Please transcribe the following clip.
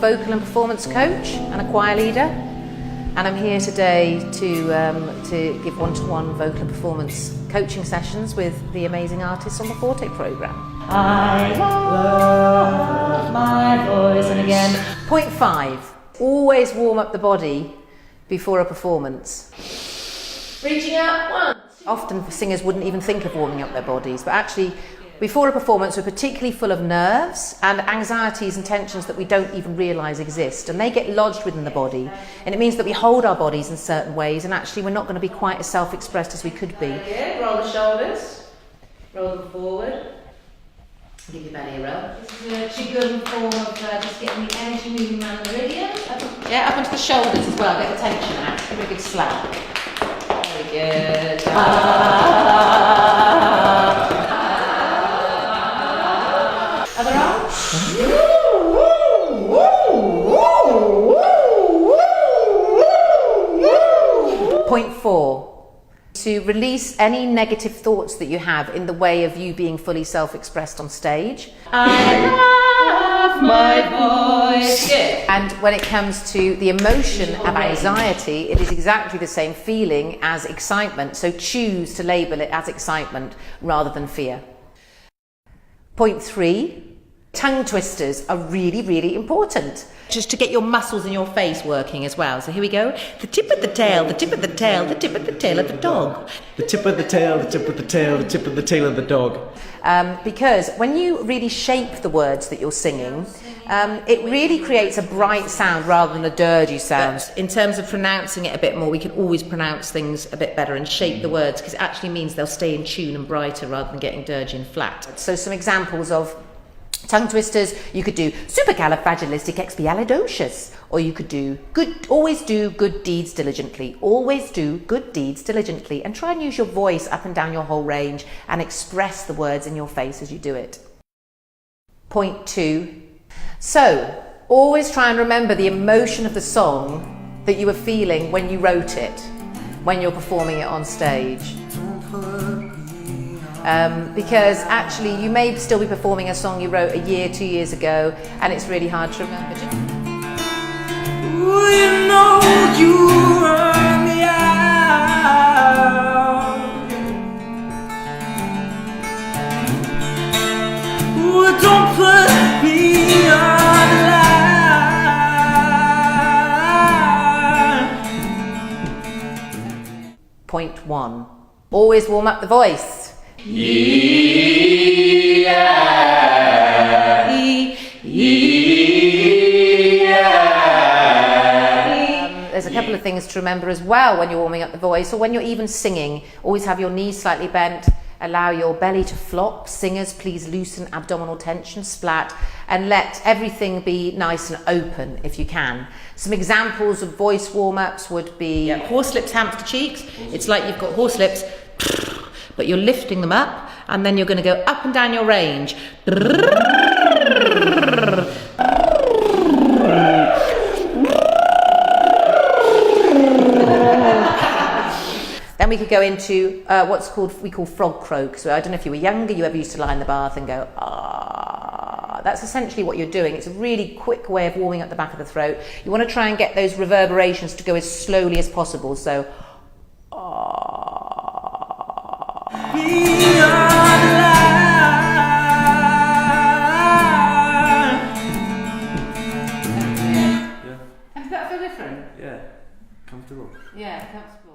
vocal and performance coach and a choir leader, and I'm here today to give one-to-one vocal and performance coaching sessions with the amazing artists on the Forté programme. I love my voice. And again, point 5, always warm up the body before a performance. Reaching out once. Often singers wouldn't even think of warming up their bodies, but actually before a performance we're particularly full of nerves and anxieties and tensions that we don't even realise exist, and they get lodged within the body, and it means that we hold our bodies in certain ways, and actually we're not going to be quite as self-expressed as we could be. Roll the shoulders, roll them forward, give your belly a rub. This is a qigong form of just getting the energy moving around the meridian. Up onto the shoulders as well, get the tension out, give it a good slap. Very good. Other arm. Point 4. To release any negative thoughts that you have in the way of you being fully self-expressed on stage. I love my voice. Good. And when it comes to the emotion of anxiety, it is exactly the same feeling as excitement. So choose to label it as excitement rather than fear. Point 3. Tongue twisters are really, really important. Just to get your muscles in your face working as well. So here we go. The tip of the tail, the tip of the tail, the tip of the tail of the dog. The tip of the tail, the tip of the tail, the tip of the tail of the dog. Because when you really shape the words that you're singing, it really creates a bright sound rather than a dirgy sound. But in terms of pronouncing it a bit more, we can always pronounce things a bit better and shape the words, because it actually means they'll stay in tune and brighter rather than getting dirgy and flat. So some examples of tongue twisters: you could do supercalifragilisticexpialidocious, or you could do always do good deeds diligently. Always do good deeds diligently, and try and use your voice up and down your whole range and express the words in your face as you do it. Point 2. So, always try and remember the emotion of the song that you were feeling when you wrote it, when you're performing it on stage. Because actually you may still be performing a song you wrote a year, 2 years ago, and it's really hard to remember. Ooh, you know you run me out. Ooh, don't put me on the line. Point 1. Always warm up the voice. There's a couple of things to remember as well when you're warming up the voice, or when you're even singing. Always have your knees slightly bent, allow your belly to flop. Singers, please loosen abdominal tension, splat, and let everything be nice and open if you can. Some examples of voice warm-ups would be horse lips, hamster cheeks. It's like you've got horse lips, but you're lifting them up, and then you're going to go up and down your range. Then we could go into we call frog croak. So I don't know if you were younger, you ever used to lie in the bath and go, ah. That's essentially what you're doing. It's a really quick way of warming up the back of the throat. You want to try and get those reverberations to go as slowly as possible. So, Yeah. Does that feel different? Yeah. Comfortable. Yeah, comfortable.